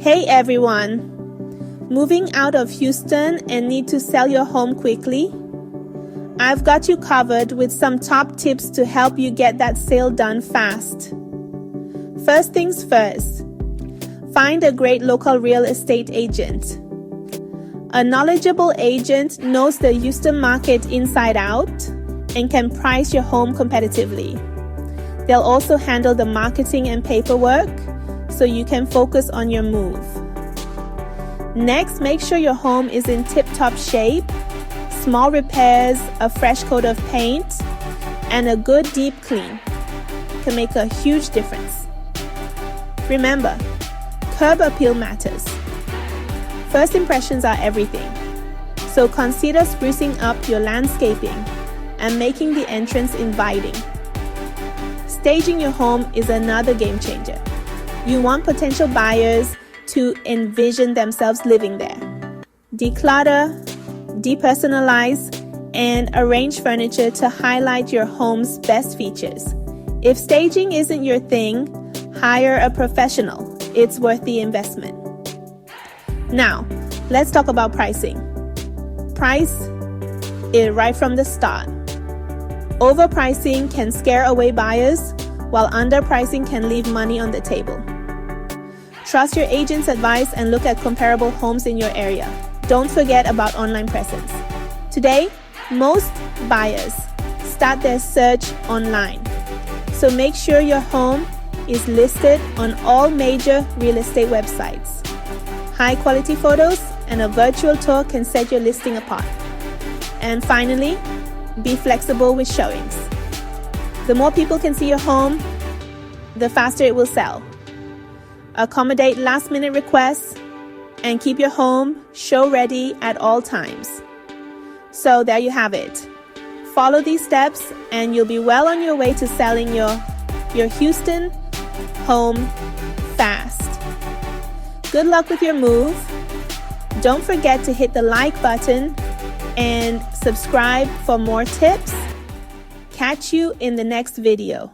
Hey everyone! Moving out of Houston and need to sell your home quickly? I've got you covered with some top tips to help you get that sale done fast. First things first, find a great local real estate agent. A knowledgeable agent knows the Houston market inside out and can price your home competitively. They'll also handle the marketing and paperwork so you can focus on your move. Next, make sure your home is in tip-top shape. Small repairs, a fresh coat of paint, and a good deep clean can make a huge difference. Remember, curb appeal matters. First impressions are everything, so consider sprucing up your landscaping and making the entrance inviting. Staging your home is another game changer. You want potential buyers to envision themselves living there. Declutter, depersonalize, and arrange furniture to highlight your home's best features. If staging isn't your thing, hire a professional. It's worth the investment. Now, let's talk about pricing. Price it right from the start. Overpricing can scare away buyers, while underpricing can leave money on the table. Trust your agent's advice and look at comparable homes in your area. Don't forget about online presence. Today, most buyers start their search online. So make sure your home is listed on all major real estate websites. High quality photos and a virtual tour can set your listing apart. And finally, be flexible with showings. The more people can see your home, the faster it will sell. Accommodate last-minute requests and keep your home show-ready at all times. So there you have it. Follow these steps and you'll be well on your way to selling your Houston home fast. Good luck with your move. Don't forget to hit the like button and subscribe for more tips. Catch you in the next video.